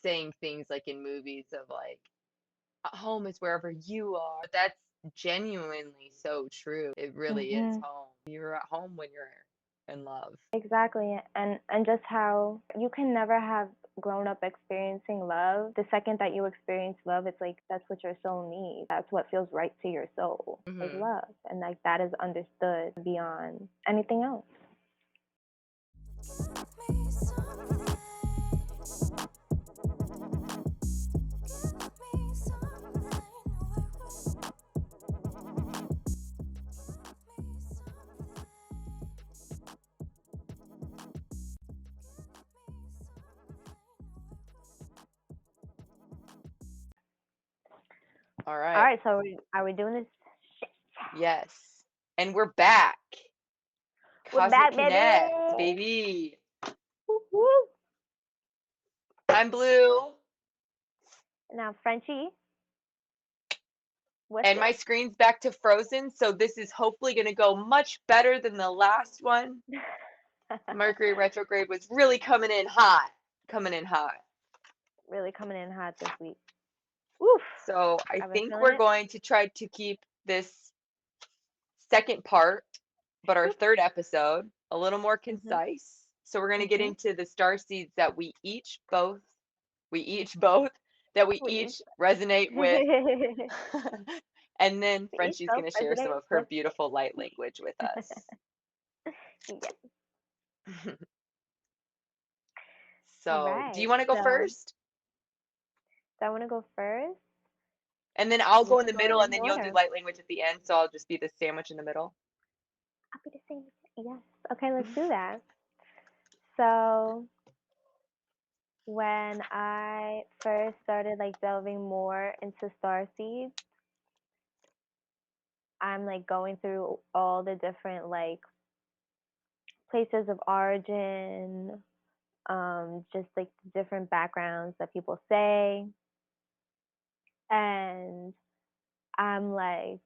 saying things like in movies of like, home is wherever you are. But that's genuinely so true. It really is Mhm. home. You're at home when you're in love. Exactly. And just how you can never have grown up experiencing love. The second that you experience love, it's like that's what your soul needs. That's what feels right to your soul. Is Hmm. love. And like that is understood beyond anything else. All All right. right, so are we doing this? Shit. Yes. And we're back. We're Cosmic back, baby. Connect, baby. Woo woo. I'm Blue, Now, Frenchie, what's and my up? screen's back to frozen, so this is hopefully going to go much better than the last one. Mercury retrograde was really coming in hot. Coming in hot. Really coming in hot this week. Oof. So I I've been think feeling we're it. going to try to keep this second part, but our Boop. third episode, a little more Mhm. concise. So we're going to get Mhm. into the star seeds that we each both, that we Please. each resonate with. And then Please Frenchie's self going to share some resonate of her with. beautiful light language with us. Yeah. All So, do right. you want to go So, first? I want to go first. And then I'll We're go in the going middle, and in then you'll do order. light language at the end. So I'll just be the sandwich in the middle. I'll be the same. Yes. Okay, let's do that. So, when I first started like delving more into star seeds, I'm like going through all the different like places of origin, just like different backgrounds that people say. And I'm like,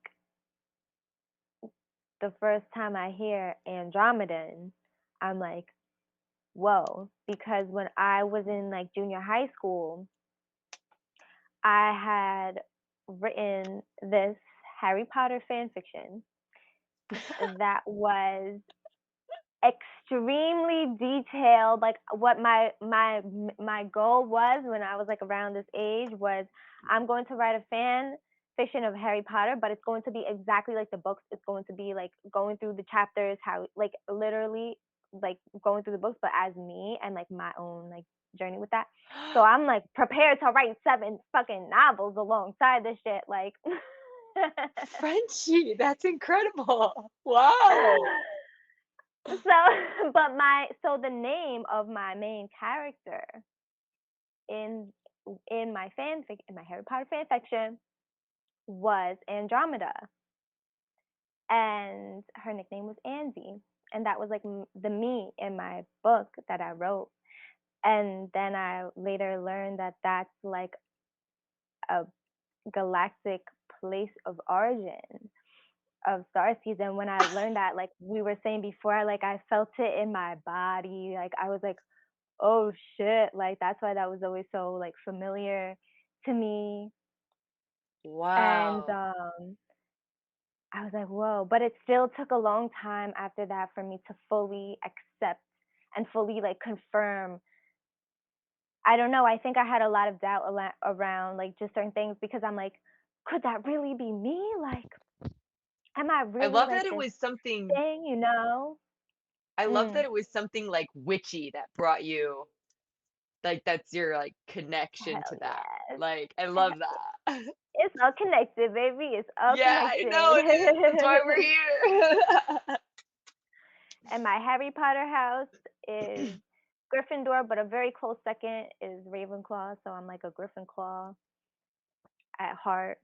the first time I hear Andromedan, I'm like, whoa. Because when I was in like junior high school, I had written this Harry Potter fan fiction that was extremely detailed. Like what my goal was when I was like around this age was I'm going to write a fan fiction of Harry Potter, but it's going to be exactly like the books. It's going to be like going through the chapters, how like literally like going through the books, but as me and like my own like journey with that. So I'm like prepared to write 7 fucking novels alongside this shit. Like Frenchie, that's incredible. Wow. so so the name of my main character in in my fanfic in my Harry Potter fan fiction was Andromeda, and her nickname was Andy, and that was like the me in my book that I wrote. And then I later learned that that's like a galactic place of origin of starseeds. And when I learned that, like we were saying before, like I felt it in my body. Like I was like, oh shit, like that's why that was always so like familiar to me. And Wow. I was like, whoa. But it still took a long time after that for me to fully accept and fully like confirm. I don't know. I think I had a lot of doubt around like just certain things because I'm like, could that really be me? Like, am I I really love like that it this was something thing, you know? I love that Mm. it was something like witchy that brought you, like that's your like connection Hell to that. yes. Like I Hell love that. it's all connected, baby. It's all Yeah, I know it is. That's why we're connected. here. And my Harry Potter house is Gryffindor, but a very close second is Ravenclaw. So I'm like a Gryffindor at heart.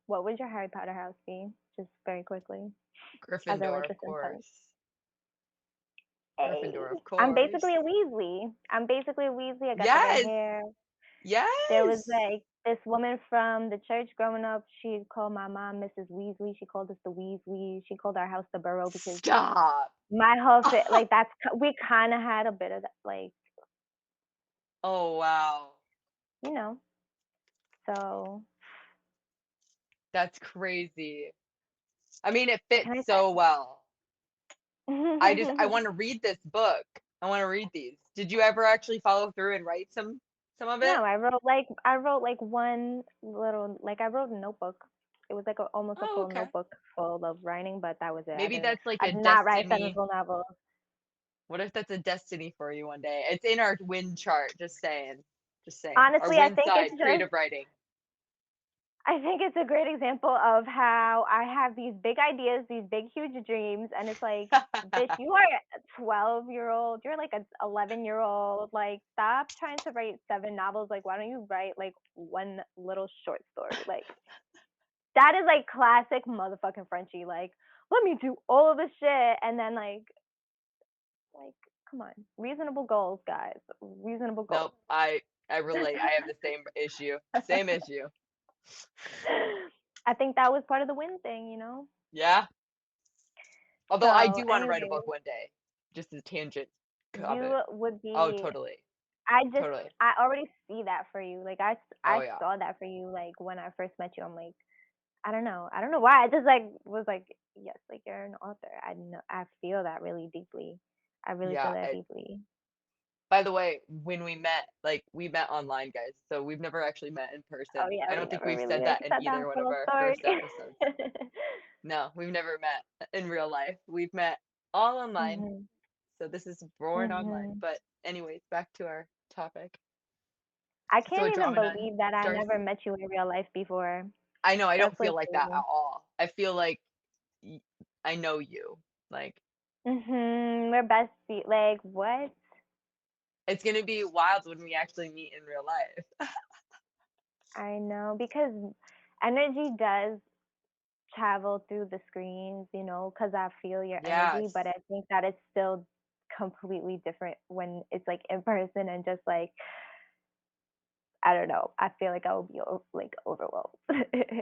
What would your Harry Potter house be? Just very quickly, as I Gryffindor, let of this insight. course. Hey, Gryffindor, of I'm basically course. a Weasley. I'm basically a Weasley. I got the red Yes. hair. There was Yes. like this woman from the church growing up. She called my mom Mrs. Weasley. She called us the Weasleys. She called our house the Burrow because Stop. my whole fit like we kind of had a bit of that like Oh, wow. you know. So That's crazy. I mean, it what fits can I so well. I say? want to read this book. I want to read these. Did you ever actually follow through and write some of it? No, I wrote like one little like I wrote a notebook. It was like almost a Oh, full okay. notebook full of writing, but that was it. Maybe that's like I a did not write destiny. sensible novels. What if that's a destiny for you one day? It's in our wind chart, just saying. Just saying. Our Honestly, wind side, creative writing. I think it's a great example of how I have these big ideas, these big huge dreams, and it's like, bitch, you are a 12-year-old, you're like a 11-year-old, like stop trying to write 7 novels. Like why don't you write like one little short story? Like that is like classic motherfucking Frenchie. Like, let me do all of this shit and then like come on. Reasonable goals, guys. Reasonable goals. Nope, I relate. I have the same issue. Same issue. I think that was part of the win thing, you know? Yeah. Although I So do want to write a anyway, book one day. Just a tangent of it. you would Oh, be totally. I just Totally. I already see that for you. Like Oh, I yeah. saw that for you like when I first met you. I'm like, I don't know. I don't know why. I just like was like, yes, like you're an author. I know I feel that really deeply. I really feel Yeah. that deeply. By the way, when we met, like we met online, guys. So we've never actually met in Oh person. yeah, I we don't think never we've really said like that in said that either one of full our story. first episodes. No, we've never met in real life. We've met all online. Mhm. So this is born online. Mhm. But anyways, back to our topic. I So can't even Andromeda, believe that I stars. never met you in real life before. I know I That's don't feel like like that at crazy. all. I feel like y- I know you. Like We're besties. Like what? it's gonna be wild when we actually meet in real life. I know because energy does travel through the screens, you know, because I feel your energy, Yes. but I think that it's still completely different when it's like in person and just like I don't know. I feel like I will be like overwhelmed.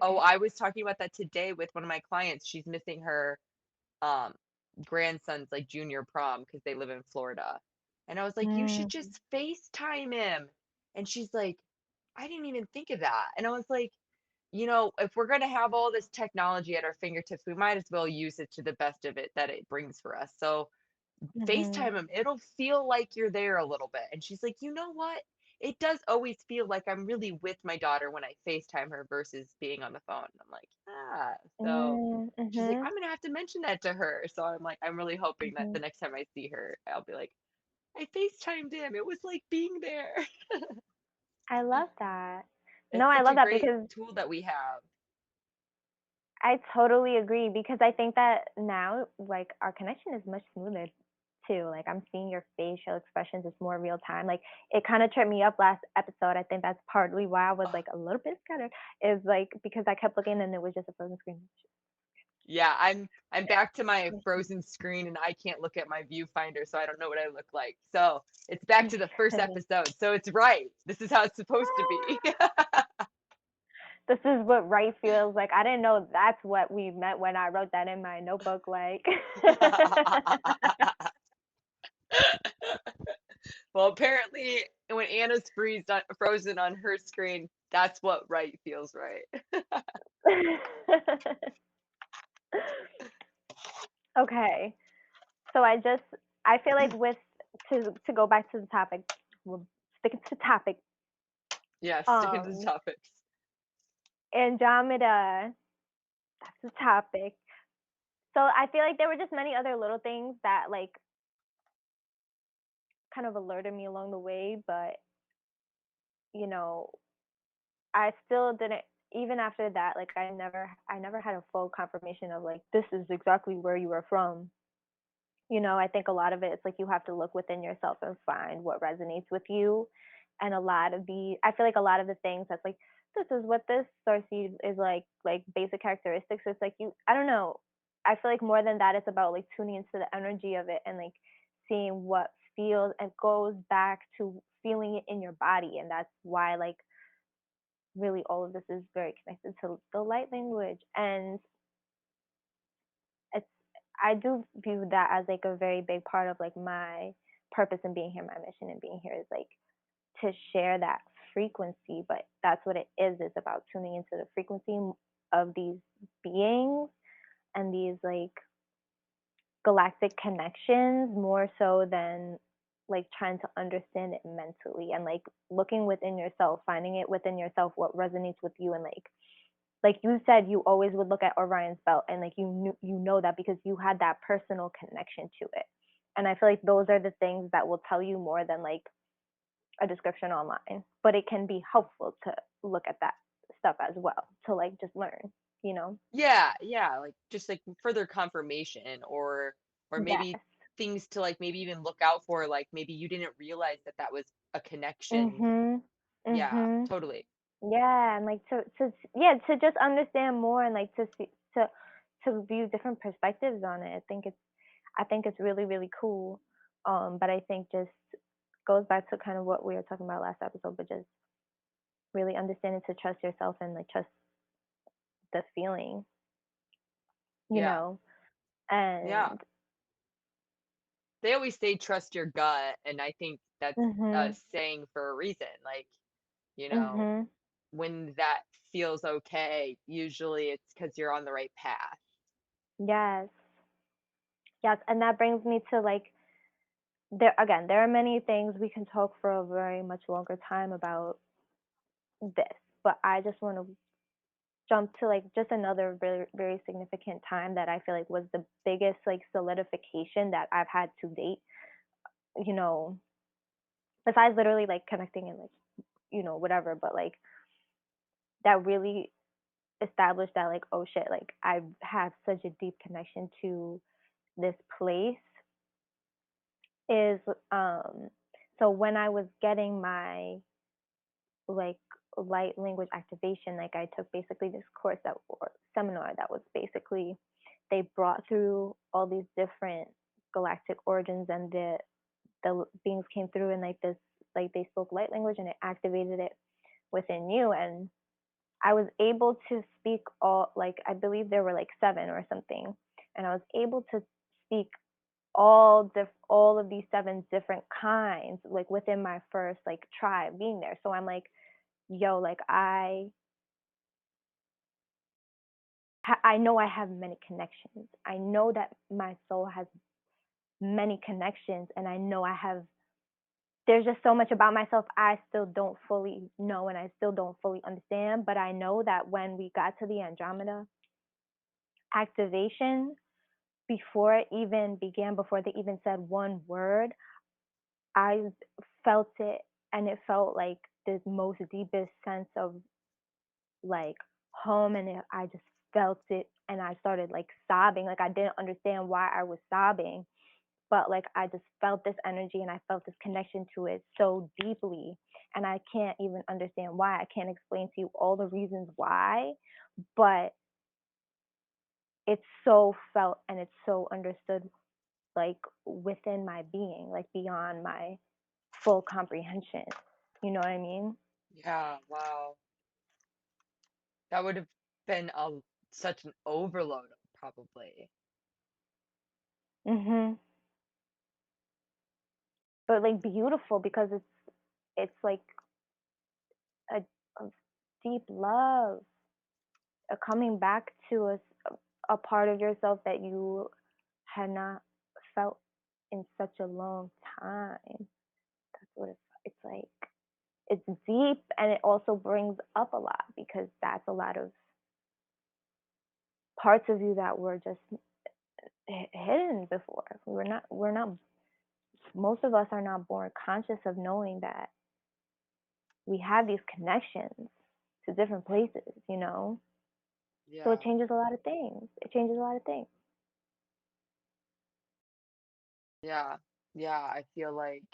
Oh, I was talking about that today with one of my clients. She's missing her um grandson's like junior prom because they live in Florida. And I was like, you should Mm, just FaceTime him. And she's like, I didn't even think of that. And I was like, if we're going to have all this technology at our fingertips, we might as well use it to the best of it that it brings for us. So mhm, FaceTime him. It'll feel like you're there a little bit. And she's like, you know what? It does always feel like I'm really with my daughter when I FaceTime her versus being on the phone. I'm like, ah. So she's like, mhm, I'm gonna have to mention that to her. So I'm like, I'm really hoping that the mhm. next time I see her, I'll be like, I FaceTimed him. It was like being there. I love that. No, It's I such a love that great because tool that we have. I totally agree because I think that now like our connection is much smoother too. Like I'm seeing your facial expressions, it's more real time. Like it kind of tripped me up last episode. I think that's partly why I was Oh, like a little bit scattered. Is like because I kept looking and it was just a frozen screen. yeah, I'm back to my frozen screen and I can't look at my viewfinder, so I don't know what I look like. So it's back to the first episode. So it's right. This is how it's supposed to be. This is what right feels like. I didn't know that's what we meant when I wrote that in my notebook. Like, Well, apparently, when Anna's frozen on her screen, that's what right feels right. okay. So I feel like with to go back to the topic, we're sticking to the topic. Yeah, sticking to the Um, topics. Andromeda, that's the topic. So I feel like there were just many other little things that like kind of alerted me along the way, but you know, I still didn't even after that, like I never had a full confirmation of like this is exactly where you are from. You know, I think a lot of it is like you have to look within yourself and find what resonates with you. And I feel like a lot of the things that's like, this is what this starseed is like basic characteristics. It's like I don't know. I feel like more than that, it's about like tuning into the energy of it and like seeing what feels and goes back to feeling it in your body. And that's why like really all of this is very connected to the light language. And it's I do view that as like a very big part of like my purpose in being here, my mission in being here is like to share that frequency, but that's what it is. It's about tuning into the frequency of these beings and these like galactic connections more so than like trying to understand it mentally and like looking within yourself, finding it within yourself what resonates with you, and like you said, you always would look at Orion's belt and like you know that because you had that personal connection to it. And I feel like those are the things that will tell you more than like a description online, but it can be helpful to look at that stuff as well to like just learn, you know? Yeah, yeah, like just like further confirmation, or maybe Yes. things to like maybe even look out for, like maybe you didn't realize that that was a connection. Mhm. Yeah, Mhm. totally. Yeah, and like to yeah, to just understand more and like to see to view different perspectives on it. I think it's really really cool. But I think just goes back to kind of what we were talking about last episode, but just really understanding to trust yourself and like trust the feeling, you Yeah. know. Yeah. And They always say trust your gut, and I think that's a mhm. saying for a reason. Like, you know, Mhm. when that feels okay, usually it's because you're on the right path. Yes. Yes, and that brings me to like there again, there are many things we can talk for a very much longer time about this, but I just want to jump to like just another very very significant time that I feel like was the biggest like solidification that I've had to date, you know, besides literally like connecting and like, you know, whatever, but like that really established that like oh shit, like I have such a deep connection to this place is so when I was getting my like light language activation, like I took basically this course that or seminar that was basically they brought through all these different galactic origins, and the beings came through and like this like they spoke light language and it activated it within you, and I was able to speak all like I believe there were like seven or something, and I was able to speak all of these seven different kinds like within my first like tribe being there. So I'm like, yo, like I know I have many connections. I know that my soul has many connections, and I know I have. There's just so much about myself I still don't fully know, and I still don't fully understand. But I know that when we got to the Andromeda activation, before it even began, before they even said one word, I felt it, and it felt like the most deepest sense of like home, and I just felt it, and I started like sobbing. Like I didn't understand why I was sobbing, but like I just felt this energy and I felt this connection to it so deeply, and I can't even understand why. I can't explain to you all the reasons why, but it's so felt and it's so understood like within my being, like beyond my full comprehension. You know what I mean? Yeah, wow. That would have been a such an overload, probably. Mhm. But like beautiful because it's like a, a deep love, a coming back to a part of yourself that you had not felt in such a long time. That's what it's like. It's deep and it also brings up a lot because that's a lot of parts of you that were just hidden before. We're not, most of us are not born conscious of knowing that we have these connections to different places, you know? So it Yeah. changes a lot of things. It changes a lot of things. Yeah. Yeah, I feel like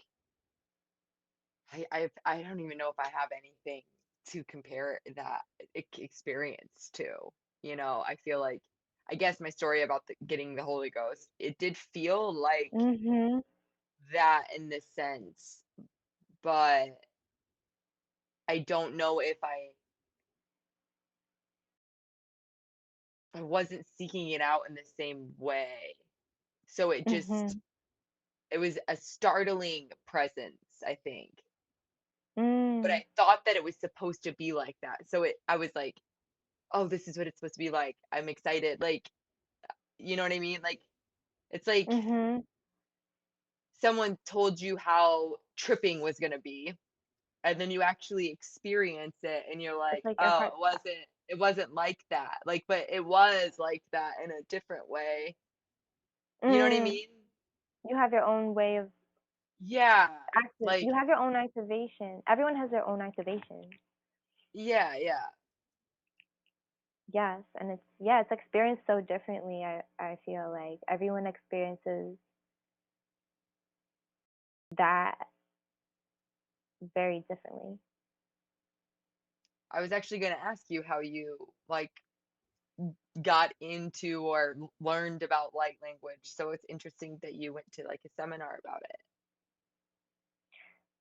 I don't even know if I have anything to compare that experience to. I feel like I guess my story about getting the Holy Ghost, it did feel like Mhm. that in this sense, but I don't know if I wasn't seeking it out in the same way. So Mhm. it was a startling presence, I think. but Mm. I thought that it was supposed to be like that. So I was like, "Oh, this is what it's supposed to be like. I'm excited." Like, you know what I mean? Like, it's like Mhm. someone told you how tripping was gonna be, and then you actually experience it and you're It's like, like your "Oh, heart it wasn't like that." Like, but it was like that in a different way. You know what I mm. mean? You have your own way of Yeah. you Like, have your own activation. Everyone has their own activation. yeah, yeah. Yes, and it's yeah, it's experienced so differently. I feel like everyone experiences that very differently. I was actually gonna ask you how you, like, got into or learned about light language. So it's interesting that you went to like a seminar about it.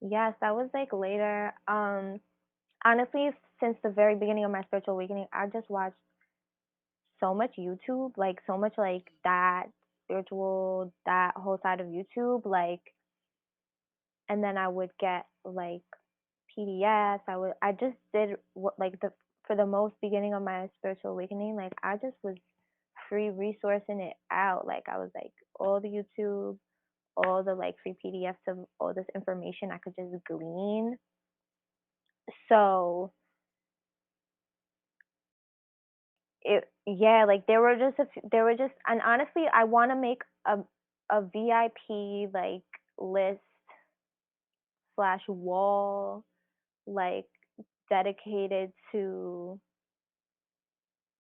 Yes, that was like later. Honestly, since the very beginning of my spiritual awakening, I just watched so much YouTube, like so much like that spiritual, that whole side of YouTube, like, and then I would get like PDFs. I just did what like the for the most beginning of my spiritual awakening, like I just was free resourcing it out. Like I was like all the YouTube, all the like free PDFs of all this information I could just glean. So it yeah, like there were just and honestly I want to make a VIP like list slash wall like dedicated to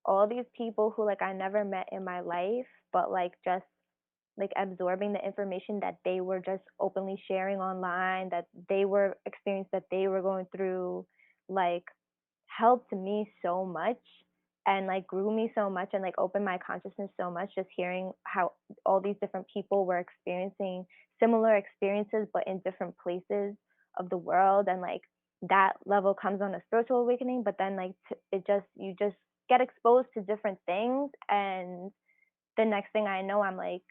all these people who like I never met in my life, but like just like absorbing the information that they were just openly sharing online, that they were experience that they were going through, like helped me so much and like grew me so much and like opened my consciousness so much just hearing how all these different people were experiencing similar experiences but in different places of the world and like that level comes on a spiritual awakening but then like it just you just get exposed to different things and the next thing I know I'm like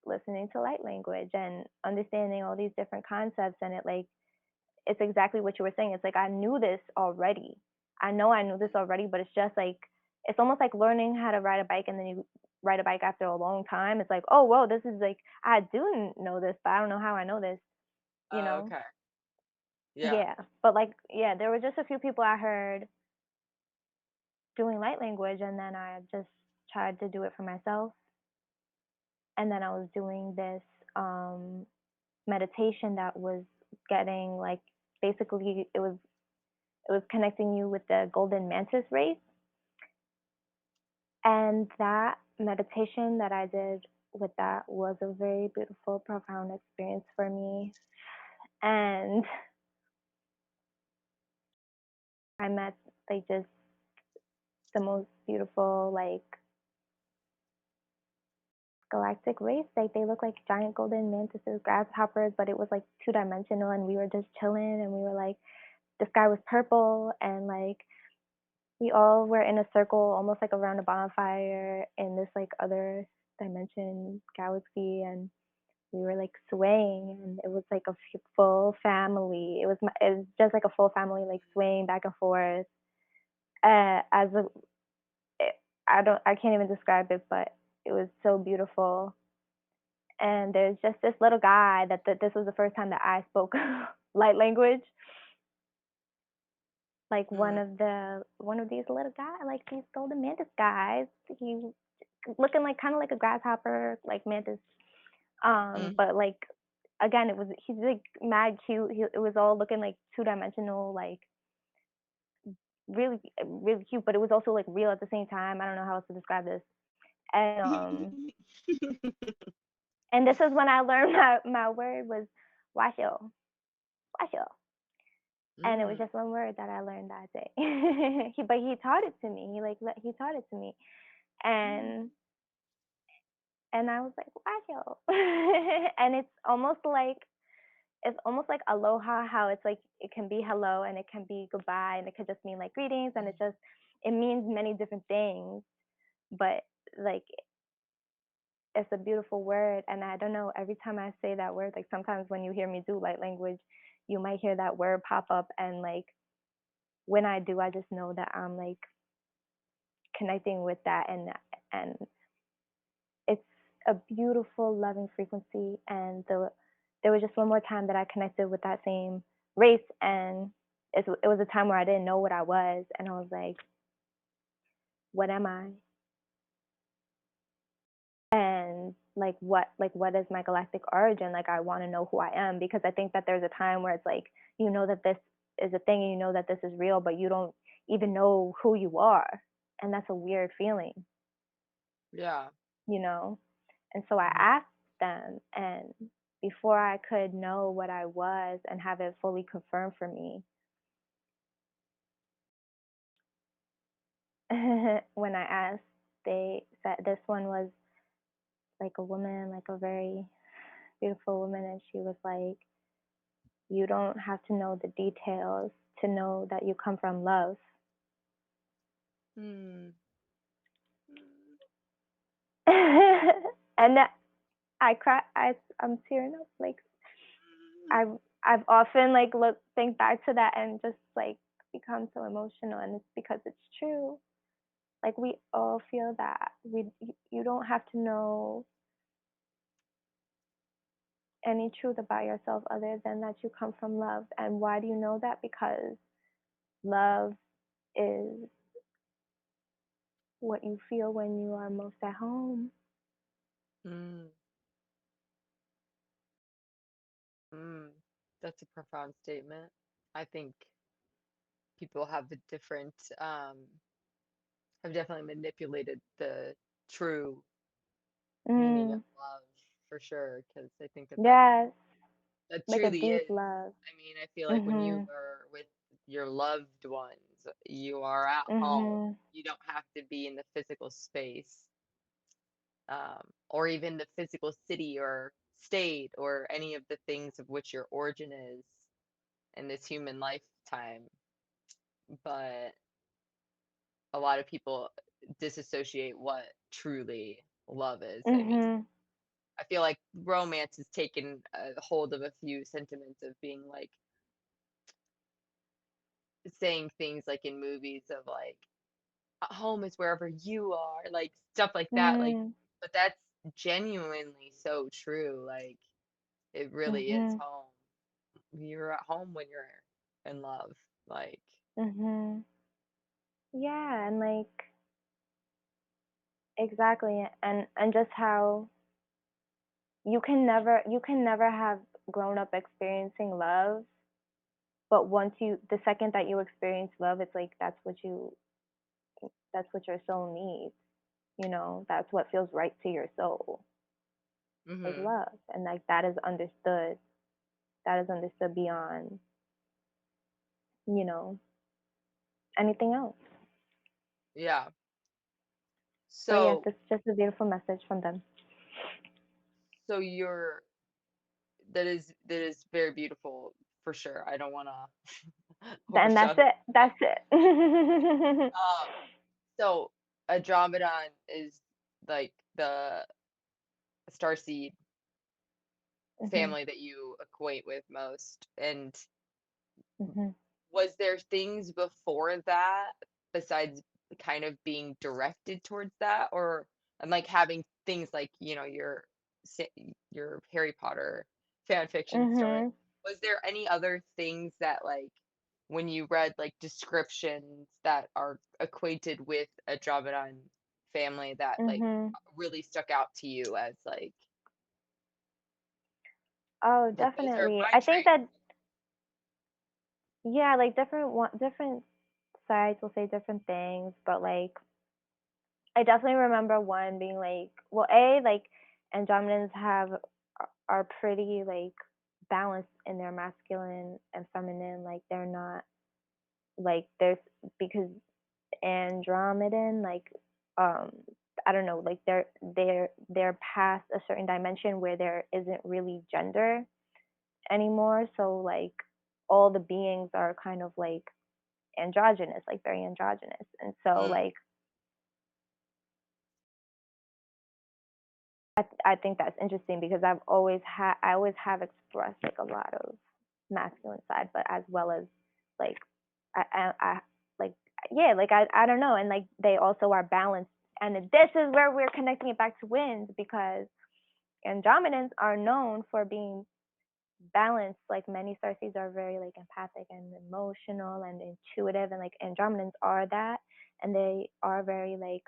listening to light language and understanding all these different concepts and it like it's exactly what you were saying. It's like I knew this already. I know I knew this already, but it's just like it's almost like learning how to ride a bike and then you ride a bike after a long time. It's like, oh whoa, this is like I do know this, but I don't know how I know this, you Oh, know? okay. Yeah. Yeah. But like yeah, there were just a few people I heard doing light language and then I just tried to do it for myself. And then I was doing this um meditation that was getting like basically it was connecting you with the golden mantis race. And that meditation that I did with that was a very beautiful, profound experience for me. And I met like just the most beautiful, like galactic race. Like they look like giant golden mantises, grasshoppers, but it was like 2 dimensional. And we were just chilling and we were like, the sky was purple and like we all were in a circle, almost like around a bonfire in this like other dimension galaxy, and we were like swaying, and it was like a full family. It was just like a full family, like swaying back and forth. As a, it, I can't even describe it, but it was so beautiful. And there's just this little guy that this was the first time that I spoke light language. Like Mm, one of these little guys, like these golden mantis guys. He looking like kind of like a grasshopper, like mantis. mm. But like again, it was he's like mad cute. It was all looking like 2 dimensional, like really really cute. But it was also like real at the same time. I don't know how else to describe this. And and this is when I learned my word was washo, washo. And it was Mm, just one word that I learned that day. But he taught it to me. He taught it to me, mm, and I was like, wow. And it's almost like aloha, how it's like it can be hello and it can be goodbye and it could just mean like greetings and mm. it means many different things. But like it's a beautiful word and I don't know, every time I say that word, like sometimes when you hear me do light language, you might hear that word pop up, and like when I do, I just know that I'm like connecting with that, and it's a beautiful loving frequency. And there was just one more time that I connected with that same race, and it was a time where I didn't know what I was, and I was like, what am I? And like what is my galactic origin? Like I want to know who I am, because I think that there's a time where it's like you know that this is a thing and you know that this is real, but you don't even know who you are, and that's a weird feeling, Yeah. you know. And so I Mhm. asked them, and before I could know what I was and have it fully confirmed for me, when I asked, they said this one was like a woman, like a very beautiful woman, and she was like, you don't have to know the details to know that you come from love. Mm. Mm. And that, I cry. I'm tearing up. Like I've often like think back to that and just like become so emotional, and it's because it's true. Like we all feel that. You don't have to know any truth about yourself other than that you come from love. And why do you know that? Because love is what you feel when you are most at home. Mm. Mm. That's a profound statement. I think people have a different, have definitely manipulated the true meaning of Mm, love for sure, because I think that yes, that like a truly deep is. love. I mean, I feel like when you Mhm. are with your loved ones, you are at home. Mhm. You don't have to be in the physical space, or even the physical city or state or any of the things of which your origin is in this human lifetime. But a lot of people disassociate what truly love is. I mean, Mhm. I feel like romance has taken a hold of a few sentiments of being like saying things like in movies of like home is wherever you are, like stuff like that. Like, Mm. but that's genuinely so true. Like, it really is Mhm. home. You're at home when you're in love. Like, Mhm. Yeah, and like exactly, and just how you can never have grown up experiencing love, but once you the second that you experience love, it's like that's what your soul needs. That's what feels right to your soul is mm-hmm. love, and like that is understood beyond you know anything else. Yeah. So yes, So, it's just a beautiful message from them. so you're that is very beautiful for sure. I don't want to And that's overshadow it. that. That's it. Um, so Andromedon is like the starseed Mhm. family that you acquaint with most, and Mhm. was there things before that besides kind of being directed towards that, or and like having things like your Harry Potter fan fiction story? Mhm. Was there any other things that like when you read like descriptions that are acquainted with a Dravidon family that like Mhm. really stuck out to you as Oh, like those are definitely. my I think traits? that yeah, like different sites will say different things, but like I definitely remember one being like, well, like andromedans are pretty like balanced in their masculine and feminine. Like they're not like there's because andromedan like um I don't know, like they're past a certain dimension where there isn't really gender anymore. So like all the beings are kind of like androgynous, like very androgynous. And so Mm, like I think that's interesting because I always have expressed like a lot of masculine side, but as well as like I like yeah, like I don't know, and like they also are balanced, and this is where we're connecting it back to winds because Andromedans are known for being balanced. Like many starseeds are very like empathic and emotional and intuitive, and like Andromedans are that, and they are very like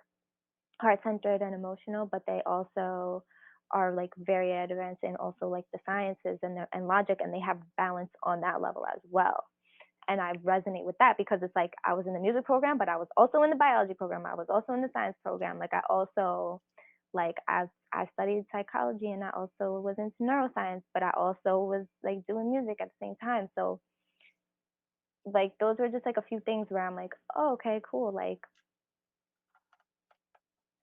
heart centered and emotional, but they also are like very advanced in also like the sciences and logic, and they have balance on that level as well. And I resonate with that because it's like I was in the music program, but I was also in the biology program. I was also in the science program. Like I also like I studied psychology and I also was into neuroscience, but I also was like doing music at the same time. So like those were just like a few things where I'm like, oh, okay, cool. Like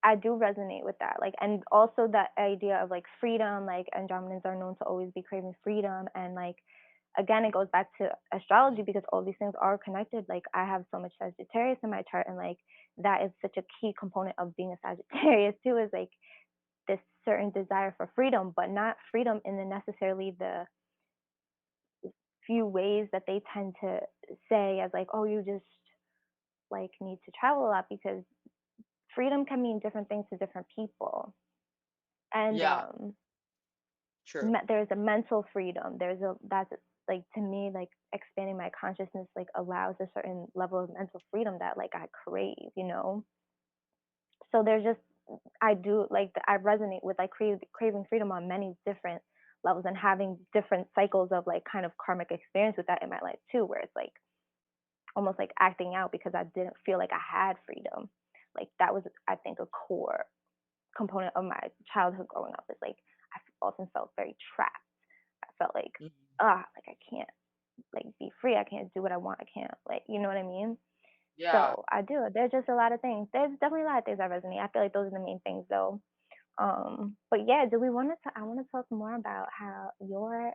I do resonate with that. Like, and also that idea of like freedom, like Andromedans are known to always be craving freedom. And like, again, it goes back to astrology because all these things are connected. Like, I have so much Sagittarius in my chart, and like, that is such a key component of being a Sagittarius too, is like this certain desire for freedom, but not freedom in the necessarily the few ways that they tend to say as like, oh, you just like need to travel a lot because freedom can mean different things to different people. And Yeah, true. there's a mental freedom. There's a that's like to me like expanding my consciousness like allows a certain level of mental freedom that like I crave, you know. So there's just I do like I resonate with like craving freedom on many different levels and having different cycles of like kind of karmic experience with that in my life too, where it's like almost like acting out because I didn't feel like I had freedom. Like that was I think a core component of my childhood growing up is like I often felt very trapped. I felt like Mhm. like I can't like be free. I can't do what I want. I can't like you know what I mean. Yeah. So I do. There's just a lot of things. There's definitely a lot of things that resonate. I feel like those are the main things though. But yeah, do we want to? I want to talk more about how your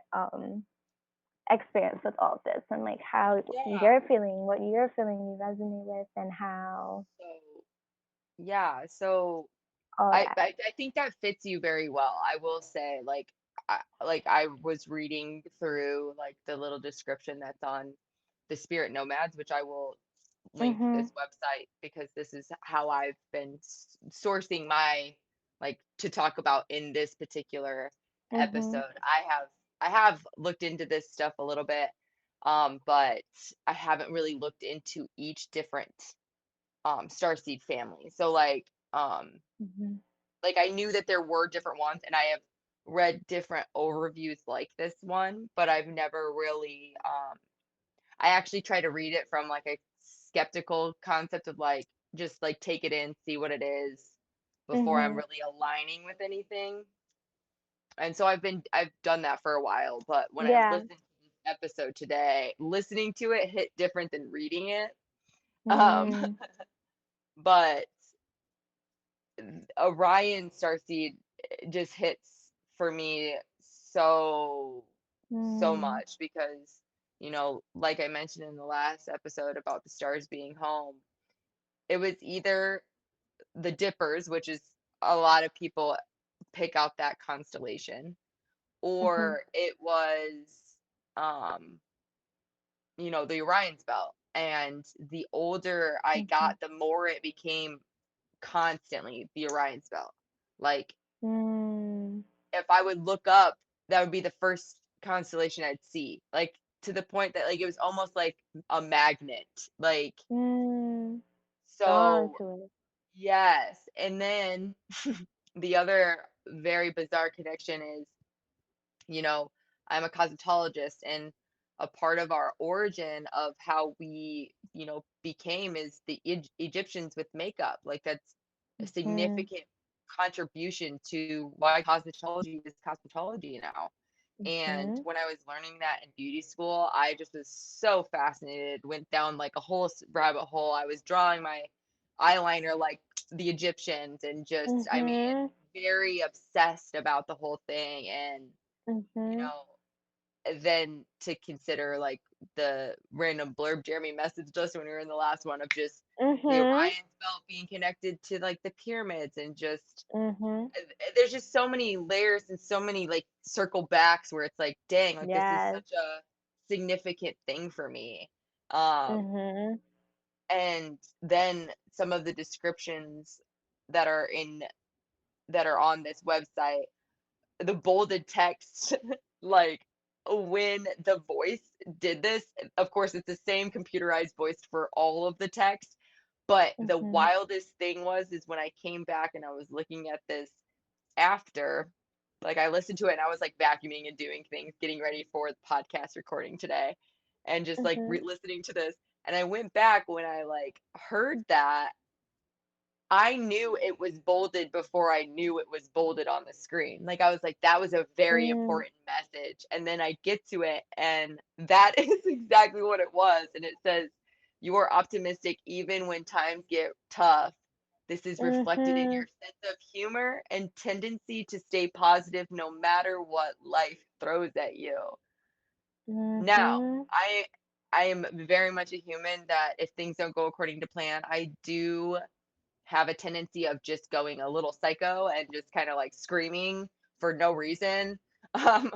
experience with all of this and like how Yeah. you're feeling, what you're feeling, you resonate with, and how So, yeah. So all I, that. I I think that fits you very well. I will say, like I was reading through like the little description that's on the Spirit Nomads, which I will link this Mhm. website because this is how I've been sourcing my like to talk about in this particular Mhm. episode. I have looked into this stuff a little bit, but I haven't really looked into each different starseed family. So Mhm. like I knew that there were different ones, and I have read different overviews like this one, but I've never really I actually try to read it from like a skeptical concept of like just like take it in, see what it is before I'm Mhm. really aligning with anything. And so I've done that for a while, but when I Yeah. listened to this episode today, listening to it hit different than reading it. Um Mm. but Orion Starseed just hits for me so Mm. much because like I mentioned in the last episode about the stars being home, it was either the Dippers, which is a lot of people pick out that constellation, Mhm. or it was um the Orion's belt. And the older I Mhm. got, the more it became constantly the Orion's belt. Like Mm. if I would look up, that would be the first constellation I'd see. Like to the point that like it was almost like a magnet. Like Mm. Drawn so to it. yes. And then the other very bizarre connection is, you know, I'm a cosmetologist, and a part of our origin of how we, became is the Egyptians with makeup. Like that's a Mhm. significant contribution to why cosmetology is cosmetology now. And Mhm. when I was learning that in beauty school, I just was so fascinated, went down like a whole rabbit hole. I was drawing my eyeliner like the Egyptians and just, I mean, Mhm. very obsessed about the whole thing. And, you Mhm. know, then to consider like the random blurb Jeremy messaged us when we were in the last one of just the Mhm. Orion's belt being connected to like the pyramids and just Mhm. there's just so many layers and so many like circle backs where it's like, dang, like this is Yes. such a significant thing for me. Um, Mhm. and then some of the descriptions that are in that are on this website, the bolded text, like when the voice did this, of course, it's the same computerized voice for all of the text. But the Mhm. wildest thing was is when I came back and I was looking at this after, like I listened to it and I was like vacuuming and doing things, getting ready for the podcast recording today, and just like Mhm. listening to this. And I went back when I like heard that I knew it was bolded before I knew it was bolded on the screen. Like, I was like, that was a very Mm. important message. And then I get to it, and that is exactly what it was. And it says, you are optimistic even when times get tough. This is reflected in your Mhm. sense of humor and tendency to stay positive no matter what life throws at you. Now, Mhm. I am very much a human that if things don't go according to plan, I do have a tendency of just going a little psycho and just kind of like screaming for no reason. Um,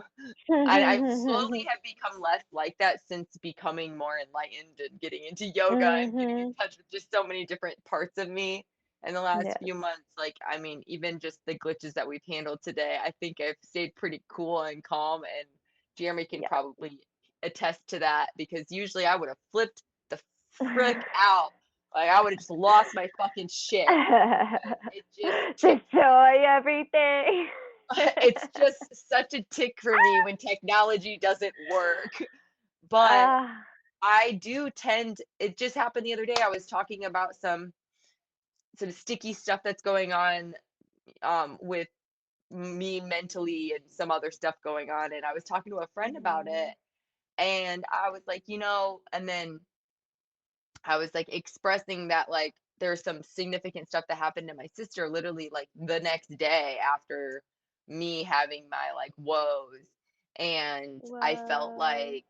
I slowly have become less like that since becoming more enlightened and getting into yoga and getting in Mhm. touch with just so many different parts of me in the last Yes. few months. Like, I mean, even just the glitches that we've handled today, I think I've stayed pretty cool and calm. And Jeremy can Yes. probably attest to that because usually I would have flipped the frick out. Like, I would have just lost my fucking shit. But it just ticked Destroy everything. it's just such a tick for me when technology doesn't work. But Ah. I do tend it just happened the other day. I was talking about some sticky stuff that's going on with me mentally and some other stuff going on. And I was talking to a friend about it Mhm. and I was like, and then I was like expressing that like there's some significant stuff that happened to my sister literally like the next day after me having my like woes. And I felt Whoa. like,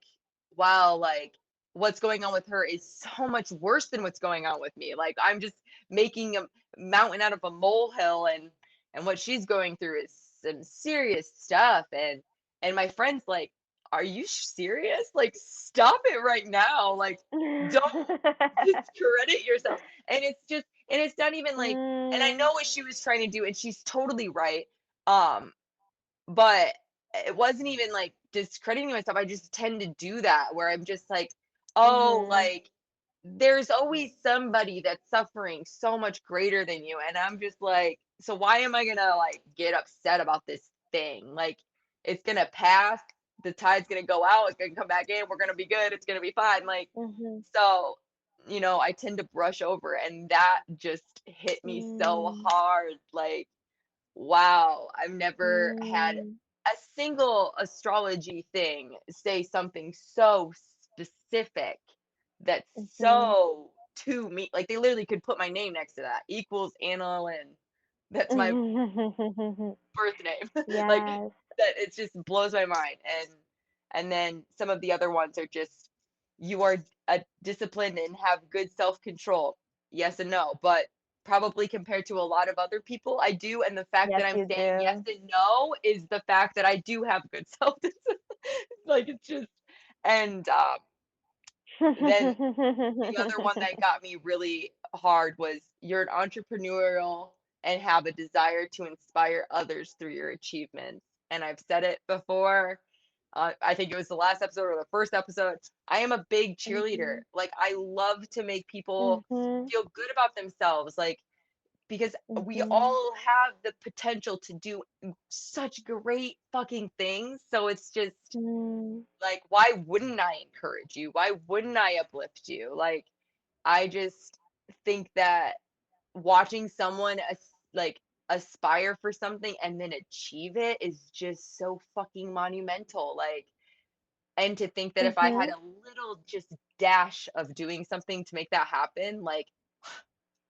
wow, like what's going on with her is so much worse than what's going on with me. Like I'm just making a mountain out of a molehill, and what she's going through is some serious stuff. And my friend's like, are you serious? Like stop it right now. Like don't discredit yourself. And it's just, and it's not even like, and I Mm. know what she was trying to do, and she's totally right. Um, but it wasn't even like discrediting myself. I just tend to do that where I'm just like, oh, Mhm. like there's always somebody that's suffering so much greater than you. And I'm just like, so why am I gonna like get upset about this thing? Like it's gonna pass, the tide's gonna go out, it's gonna come back in, we're gonna be good, it's gonna be fine. Like, Mhm. so, I tend to brush over, and that just hit me so Mm. hard. Like, wow, I've never had Mm. a single astrology thing say something so specific that's Mhm. so to me. Like, they literally could put my name next to that equals Anna, and that's my birth name. Like Yes. that it just blows my mind. And then some of the other ones are just you are disciplined and have good self-control. Yes and no, but probably compared to a lot of other people, I do. And the fact Yes, that I'm you saying yes do. and no is the fact that I do have good self-discipline. Like it's just, and then the other one that got me really hard was you're an entrepreneurial and have a desire to inspire others through your achievements. And I've said it before. I think it was the last episode or the first episode. I am a big cheerleader. Mhm. Like I love to make people Mhm. feel good about themselves. Like because we Mhm. all have the potential to do such great fucking things. So it's just Mm. like, why wouldn't I encourage you? Why wouldn't I uplift you? Like, I just think that watching someone like aspire for something and then achieve it is just so fucking monumental. Like, and to think that if I had Mhm. a little just dash of doing something to make that happen, like,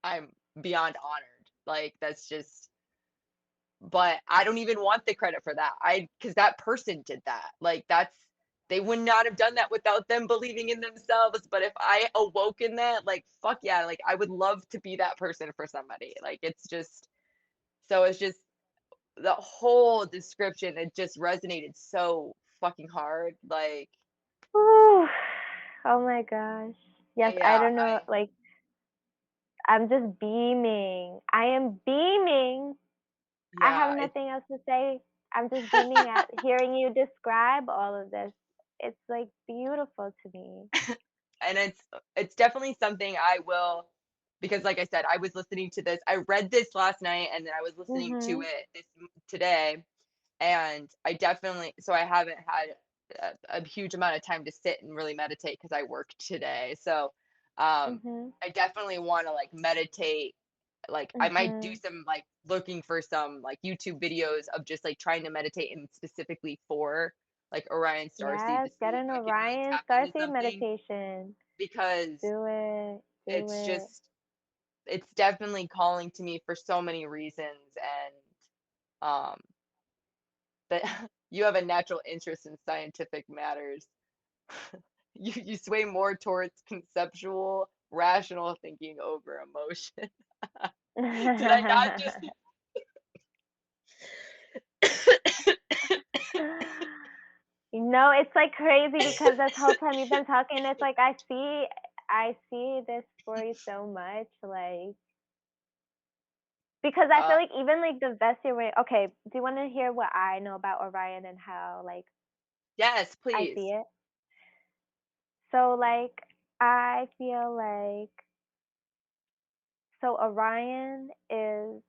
I'm beyond honored. Like, that's just, but I don't even want the credit for that. Because that person did that. Like, they would not have done that without them believing in themselves. But if I awoke in that, like, fuck yeah, like, I would love to be that person for somebody. Like, it's just, so it's just the whole description, it just resonated so fucking hard. Like, Ooh. Oh my gosh. Yes, I Yeah, don't know. Like, I'm just beaming. I am beaming. I have yeah, nothing else to say. I'm just beaming at hearing you describe all of this. It's like beautiful to me. and it's definitely something I will, because like I said, I was listening to this. I read this last night and then I was listening to Mhm. it today, and I definitely, so I haven't had a huge amount of time to sit and really meditate because I worked today. So Mhm. I definitely want to like meditate. Like I might do Mhm. some like looking for some like YouTube videos of just like trying to meditate and specifically for like Orion Starseed Yes, to get see if an I can really Orion tap into starseed something, meditation. because Do it. Do it's it. just, it's definitely calling to me for so many reasons. And um that you have a natural interest in scientific matters. You sway more towards conceptual, rational thinking over emotion. Did I not just? No, it's like crazy because this whole time you've been talking, it's like I see this for you so much, like because I uh, feel like even like the vested way. Okay, do you want to hear what I know about Orion and how like yes, I please. see it? So like I feel like so Orion is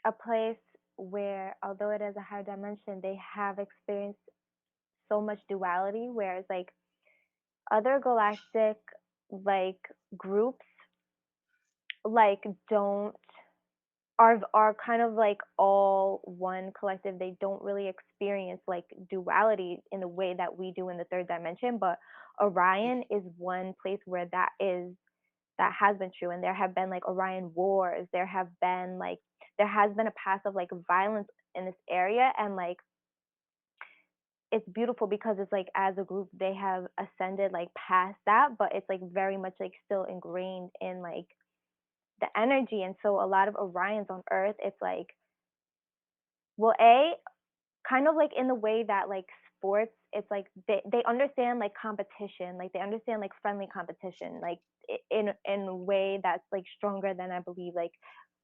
a place where although it is a higher dimension, they have experienced so much duality, whereas like other galactic like groups like don't are kind of like all one collective. They don't really experience like duality in the way that we do in the third dimension, but Orion is one place where that has been true, and there have been like Orion wars. There has been a past of like violence in this area, and like it's beautiful because it's like as a group they have ascended like past that, but it's like very much like still ingrained in like the energy. And so a lot of Orions on Earth, it's like, well, a kind of like in the way that like sports, it's like they understand like competition, like they understand like friendly competition, like in a way that's like stronger than I believe like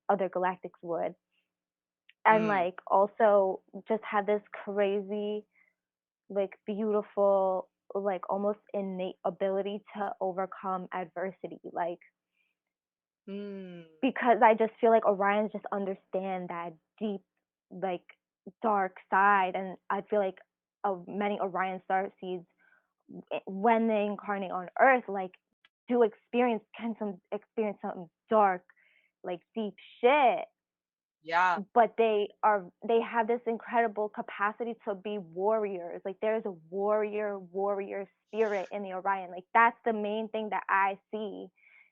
other galactics would, and Mm, like also just have this crazy like beautiful like almost innate ability to overcome adversity, like mm, because I just feel like Orions just understand that deep like dark side, and I feel like many Orion star seeds when they incarnate on Earth like do experience something dark, like deep shit, yeah. but they have this incredible capacity to be warriors. Like there's a warrior spirit in the Orion. Like that's the main thing that I see.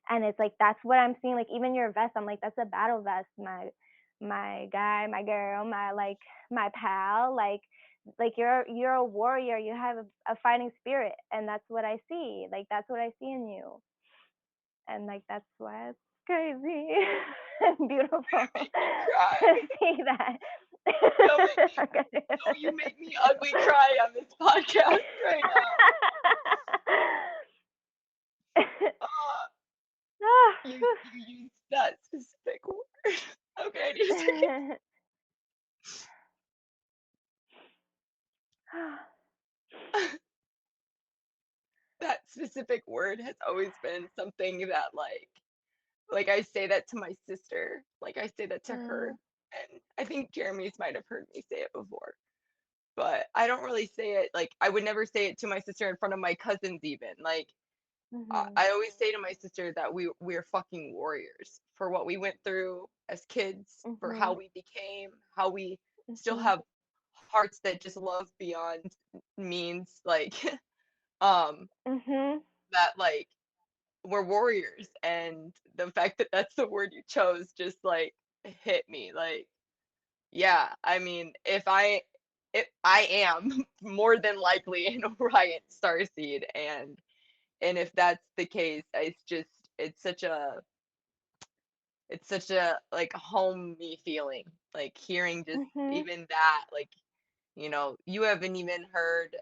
And it's like that's what I'm seeing. Like even your vest, I'm like, that's a battle vest, my guy, my girl, my pal. Like you're a warrior. You have a fighting spirit, and that's what I see. Like that's what I see in you, and like that's why it's crazy and beautiful Make me cry. to see that. Don't make me. No, you make me ugly cry on this podcast right now. Uh, you used that specific word. Okay, I need to take that specific word has always been something that like I say that to my sister, like I say that to her, Mm, and I think Jeremy's might have heard me say it before, but I don't really say it, like I would never say it to my sister in front of my cousins even. Like mhm, I always say to my sister that we're fucking warriors for what we went through as kids, for how mhm, we became, how we still mhm, have hearts that just love beyond means, like um mhm, that like we're warriors. And the fact that that's the word you chose just like hit me. Like, yeah, I mean, if I am more than likely an Orion starseed, and if that's the case, it's just it's such a like homey feeling, like hearing just mhm, even that, like, you haven't even heard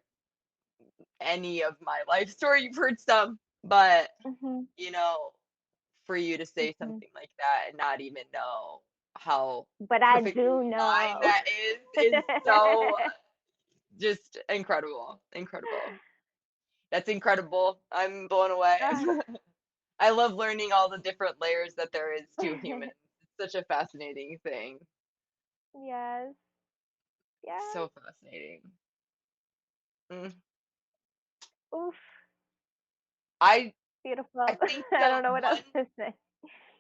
any of my life story. You've heard some, but Mhm. you know, for you to say Mhm. something like that and not even know how But I perfectly do aligned know. that is so just incredible. Incredible. That's incredible. I'm blown away. Ah, I love learning all the different layers that there is to humans. It's such a fascinating thing. yes. Yes. So fascinating. Mm. Oof. I I Beautiful. think I don't know what else to say.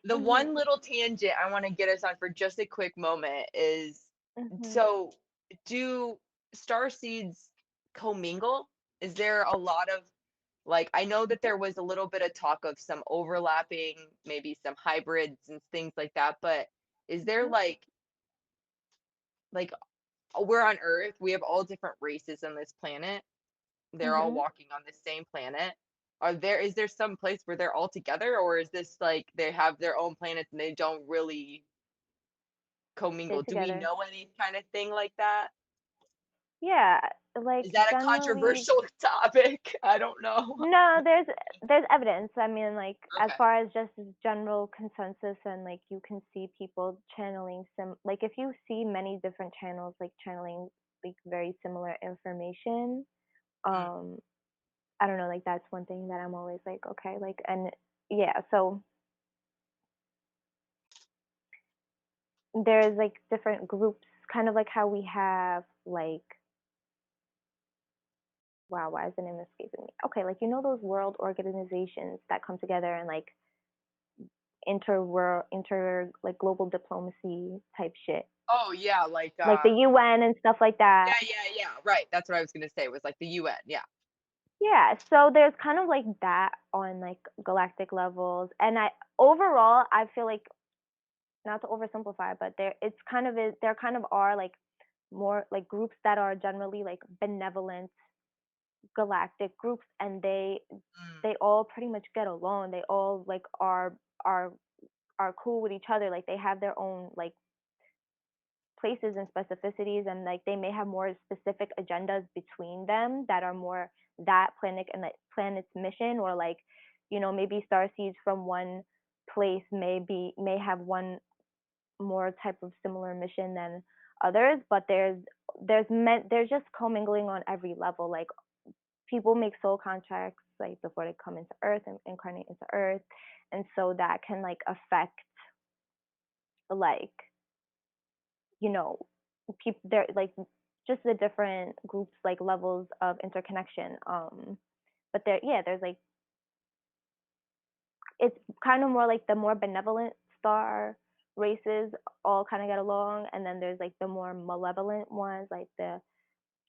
the Mhm. one little tangent I want to get us on for just a quick moment is, Mhm. so do star seeds commingle? Is there a lot of, like, I know that Mhm. there was a little bit of talk of some overlapping, maybe some hybrids and things like that, but is there Mhm. like we're on Earth, we have all different races on this planet. They're all Mhm. walking on the same planet. Is there some place where they're all together, or is this like they have their own planets and they don't really Stay commingle? Do we together. know any kind of thing like that? Yeah, Is like that a generally controversial topic? I don't know. no, there's evidence. I mean, like as Okay. far as just as general consensus and like you can see people channeling some like if you see many different channels like channeling like very similar information, Mm, um I don't know, like that's one thing that I'm always like, okay, like and yeah, so there's like different groups, kind of like how we have like wow, why is the name escaping me? Okay, like you know those world organizations that come together and like inter like global diplomacy type shit. oh yeah, Like the UN and stuff like that. yeah, right. That's what I was gonna say, was like the UN. Yeah. Yeah, so there's kind of like that on like galactic levels and I overall I feel like not to oversimplify, but there kind of are like more like groups that are generally like benevolent galactic groups and Mm, they all pretty much get along. They all like are are cool with each other. Like they have their own like places and specificities and like they may have more specific agendas between them that are more that planet and that planet's mission or like maybe star seeds from one place may have one more type of similar mission than others but there's just commingling on every level like people make soul contracts like before they come into earth and incarnate into earth and so that can like affect like you know people they're like just the different groups like levels of interconnection but there's like it's kind of more like the more benevolent star races all kind of get along and then there's like the more malevolent ones like the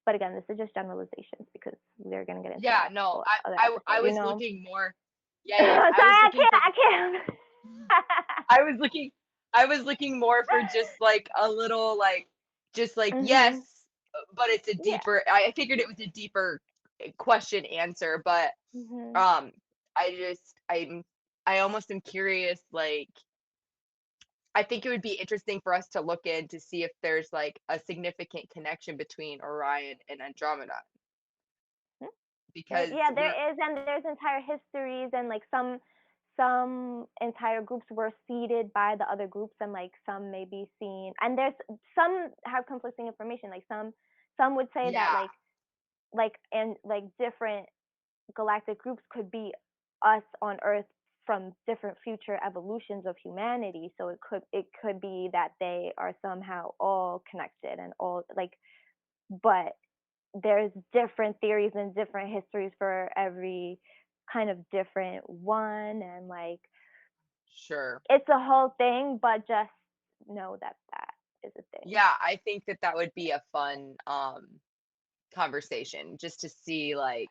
but again this is just generalizations because we're going to get into yeah, that no, for other I episode was looking more. Yeah, yeah, sorry I was looking for. I can't I was looking I was looking more for just like a little like, just like yes, mhm but it's a yeah deeper, I figured it was a deeper question answer, but mhm um I just I almost am curious, like I think it would be interesting for us to look in to see if there's like a significant connection between Orion and Andromeda, because Yeah, we're, there is, and there's entire histories, and like some entire groups were seeded by the other groups, and like some may be seen, and there's some have conflicting information. Like some would say that yeah, and like different galactic groups could be us on Earth from different future evolutions of humanity. So it could be that they are somehow all connected and all like, but there's different theories and different histories for every kind of different one and like sure. it's a whole thing but just know that that is a thing. Yeah, I think that that would be a fun conversation, just to see like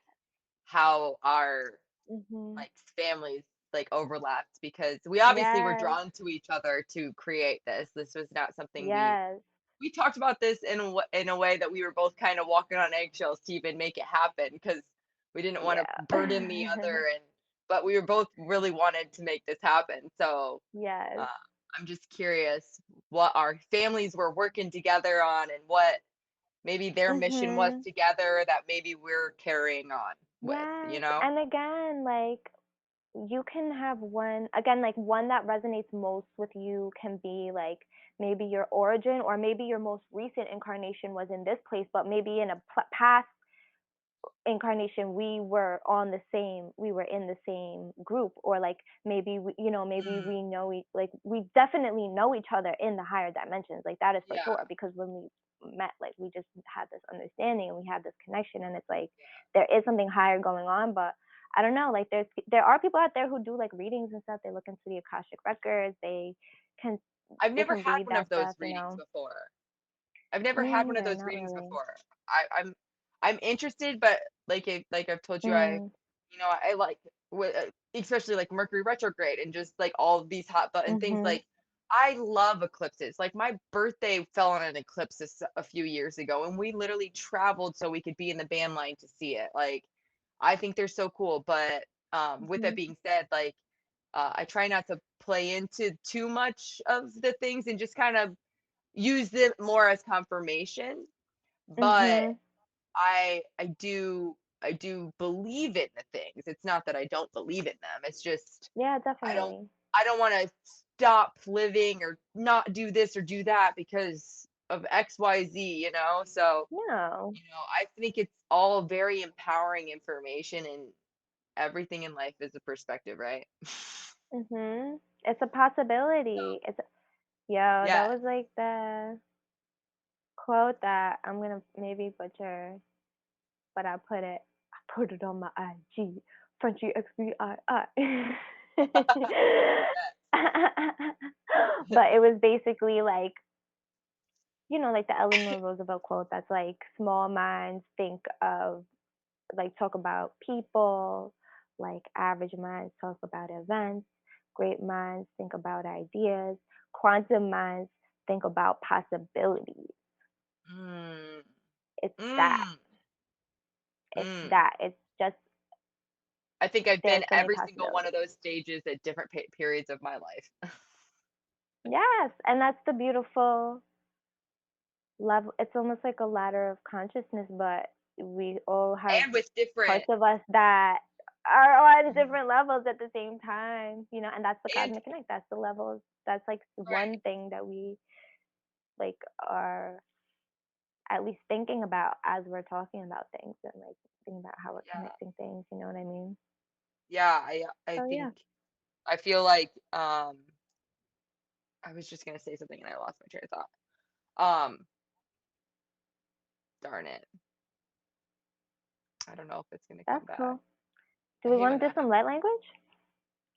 how our Mhm. like families like overlapped, because we obviously were Yes. drawn to each other to create this. This was not something Yes. we talked about this in in a way that we were both kind of walking on eggshells to even make it happen, because we didn't want to burden the Yeah. other, and but we were both really wanted to make this happen. So Yes. uh, I'm just curious what our families were working together on, and what maybe their mission was Mhm. together that maybe we're carrying on with, you Yes, know? and again, like you can have one again, like one that resonates most with you can be like maybe your origin or maybe your most recent incarnation was in this place, but maybe in a past incarnation we were in the same group, or like maybe maybe Mm, like we definitely know each other in the higher dimensions, like that is for yeah, sure, because when we met, like we just had this understanding and we had this connection, and it's like yeah. there is something higher going on. But I don't know, like there are people out there who do like readings and stuff. They look into the akashic records, can I've they never can had read one that of those stuff, readings before. I've never me had one of neither, those not readings really. before. I'm interested, but like I've told you, Mm, I like especially like Mercury retrograde and just like all of these hot button things. mhm, Like I love eclipses. Like my birthday fell on an eclipse a few years ago, and we literally traveled so we could be in the band line to see it. Like I think they're so cool. But with that mhm, being said, like I try not to play into too much of the things and just kind of use it more as confirmation. But mhm. I do believe in the things. It's not that I don't believe in them. It's just Yeah, I don't definitely. I don't want to stop living or not do this or do that because of XYZ, you know? So, No. I think it's all very empowering information, and everything in life is a perspective, right? Mhm. It's a So, possibility. Yo, that yeah. was like the quote that I'm gonna maybe butcher, but I put it on my IG, frenchiexvii. But it was basically like, like the Eleanor Roosevelt quote that's like small minds think of, like, talk about people, like average minds talk about events, great minds think about ideas, quantum minds think about possibilities. Mm, It's that. mm, It's mm. that. It's just I think I've been there's so many every single one of possibilities. those stages at different periods of my life. Yes, and that's the beautiful level. It's almost like a ladder of consciousness, but we all have And with parts different of us that are on Mhm. different levels at the same time, and that's the And cosmic connect. That's the levels. That's like right. one thing that we like are at least thinking about as we're talking about things, and like thinking about how we're Yeah. connecting things. You know what I mean? Yeah, I So think yeah, I feel like I was just gonna say something and I lost my train of thought. Darn it. I don't know if it's gonna come that's back. cool. Do I we hate want when to do that some happens. light language?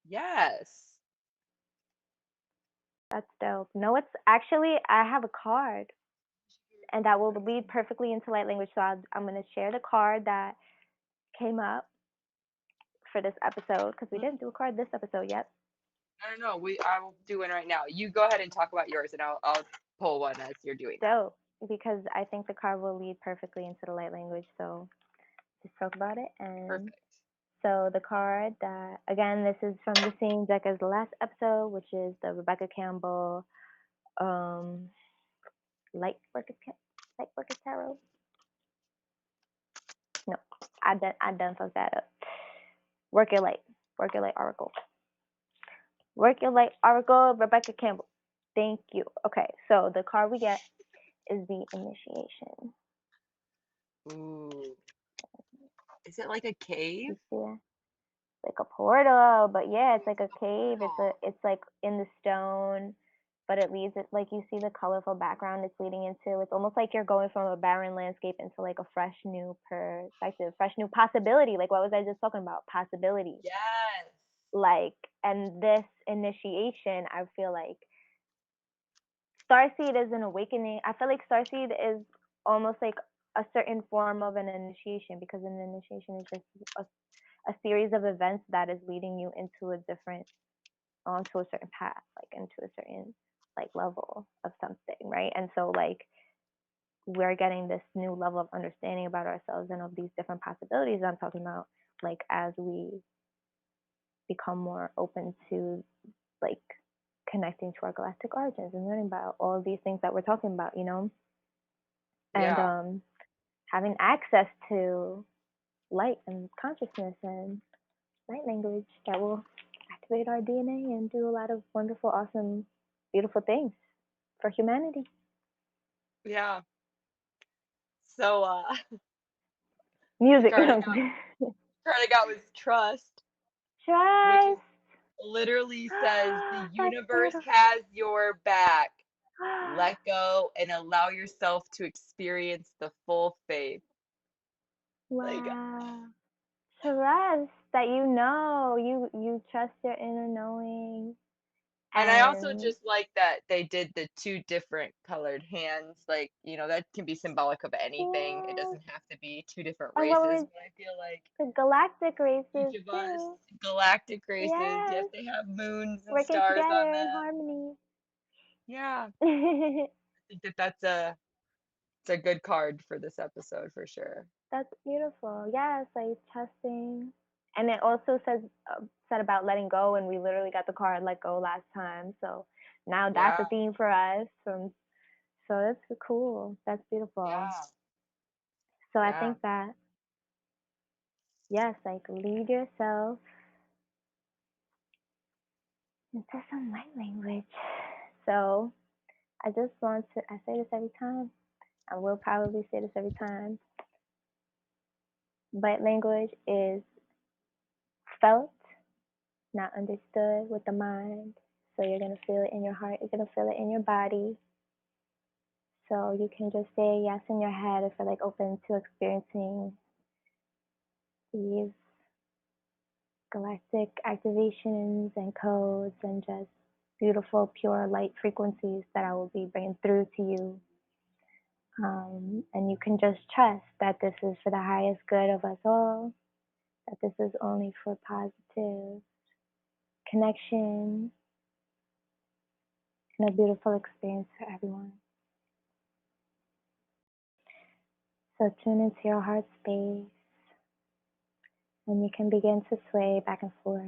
Yes. That's dope. No, it's actually I have a card, and that will lead perfectly into light language. So I'm going to share the card that came up for this episode, because we Mm, didn't do a card this episode yet. I don't know. I will do one right now. You go ahead and talk about yours, and I'll pull one as you're doing that. Dope, because I think the card will lead perfectly into the light language. So just talk about it. And Perfect. so the card that, again, this is from the same deck as the last episode, which is the Rebecca Campbell um, Light Worker Light Worker Tarot. No, I done fucked that up. Work your light. Work your light oracle. Work your light oracle, Rebecca Campbell. Thank you. Okay, so the card we get is the initiation. Ooh. Is it like a cave? You see it? Like a portal, but yeah, it's Oh, like it's a like a cave. portal. It's like in the stone, but it leads it, like, you see the colorful background it's leading into. It's almost like you're going from a barren landscape into like a fresh new perspective, fresh new possibility. Like what was I just talking about? Possibility. Yes. Like, and this initiation, I feel like Starseed is an awakening. I feel like Starseed is almost like a certain form of an initiation, because an initiation is just a series of events that is leading you into a different, onto a certain path, like into a certain like level of something, right? And so like we're getting this new level of understanding about ourselves and of these different possibilities I'm talking about, like as we become more open to like connecting to our galactic origins and learning about all of these things that we're talking about. and Yeah. having access to light and consciousness and light language that will activate our DNA and do a lot of wonderful, awesome, beautiful things for humanity. Yeah. So the Music. card I got was trust, which is Trust. literally says the That's universe beautiful. has your back. Let go and allow yourself to experience the full faith. Like, Wow. Trust that you trust your inner knowing and I also and just like that they did the two different colored hands. Like, that can be symbolic of anything. It yes. doesn't have to be two different And what races, were but I feel like the galactic each races of us, too? galactic races, yes, Yes. they have moons and Working stars on together in them. harmony. Yeah, I think that it's a good card for this episode for sure. That's beautiful. Yes, like trusting. And it also said about letting go, and we literally got the card "Let Go" last time. So now that's Yeah, a theme for us. So that's cool. That's beautiful. yeah, So I yeah. think that yes, like lead yourself into some light language. So I just want to. I say this every time. I will probably say this every time. Light language is felt, not understood with the mind. So you're going to feel it in your heart, you're going to feel it in your body. So you can just say yes in your head if you're like open to experiencing these galactic activations and codes and just beautiful, pure light frequencies that I will be bringing through to you. And you can just trust that this is for the highest good of us all, that this is only for positive connection and a beautiful experience for everyone. So tune into your heart space and you can begin to sway back and forth.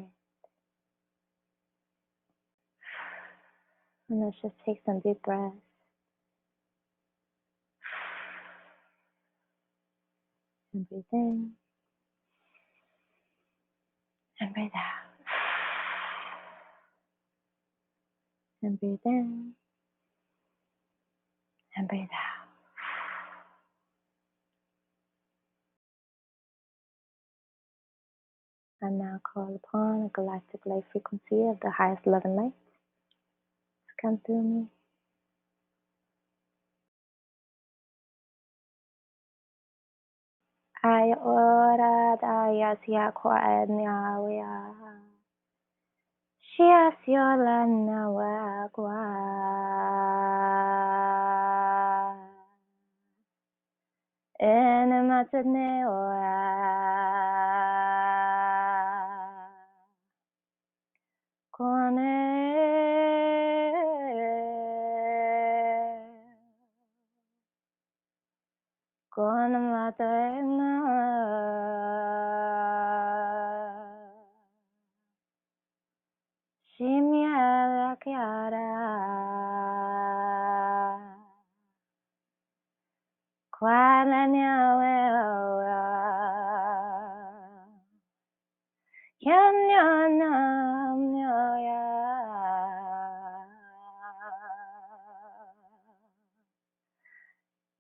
And let's just take some deep breaths. And breathe in and breathe out. And breathe in and breathe out. And now call upon a galactic light frequency of the highest love and light to come through me. Ay ora daya sia kwa nya Shia siola na wa kwa Ene matane ora Kone Kone matana Shimya Kiara Kwana Nyawe Yanyanam Nyaya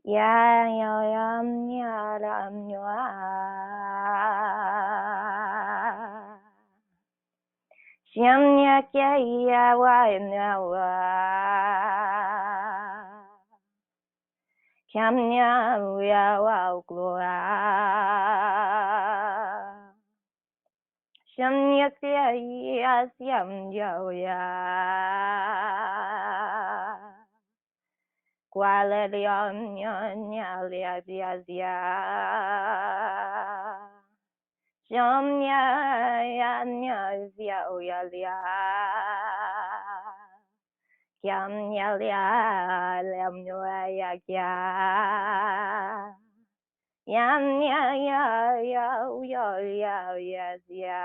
Yayam Yaram Nyaya Shamya Kya Wainawa Kamnya Yawa Gloa Shamya Kya Yam Yoya Quality Nyalia Zia Shamya Yanya Zia Oyalia Yam Yalia Lam Noya Kya Yam Ya Ya Ya Ya Ya Yes Ya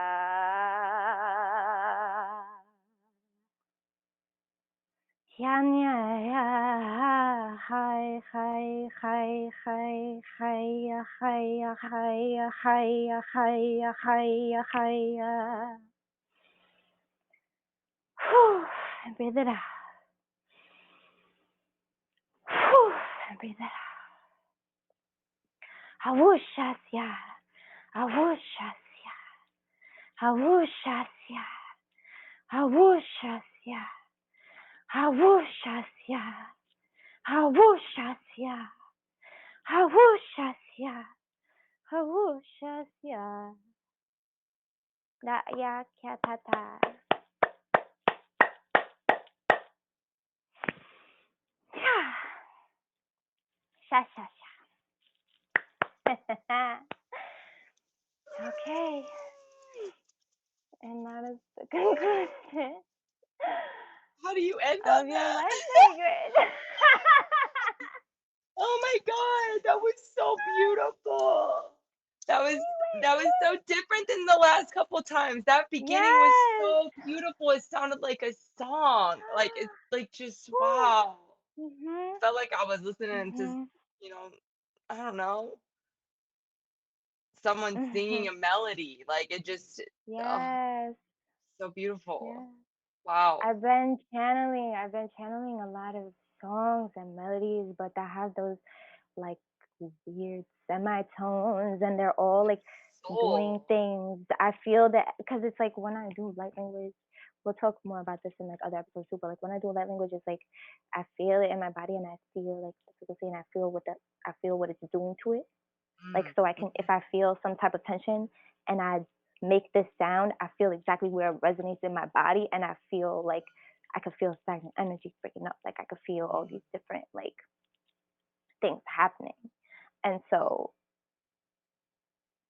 Yam Ya Ya Hi Hi Hi Hi, hi, hi, hi, hi, hi, hi, hi. And breathe it out. And breathe it out. Awushasya. Awushasya. Awushasya. Awushasya. Awushasya. Awushasya. Awushasya. Awushasya. Da ya kya tata. Sha sha sha. Okay. And that is the conclusion How do you end of on your that? life language. Oh my God, that was so beautiful. That was Oh my that was so different than the last couple times. That god. beginning was Yes. so beautiful. It sounded like a song. Like it's like just wow. Mhm. Felt like I was listening to, Mhm. you know, I don't know, someone singing Mhm. a melody. Like it just, oh, Yes. so beautiful. Yeah. Wow. I've been channeling a lot of songs and melodies, but that have those like weird semitones, and they're all like doing Soul. things. I feel that because it's like when I do light language, we'll talk more about this in like other episodes too. But like when I do light language, it's like I feel it in my body, and I feel like the frequency, and I feel what it's doing to it. Like Mm, so I can, if mhm, I feel some type of tension and I make this sound, I feel exactly where it resonates in my body, and I feel like I could feel stagnant energy breaking up. Like I could feel all mm, these different like things happening. And mm. so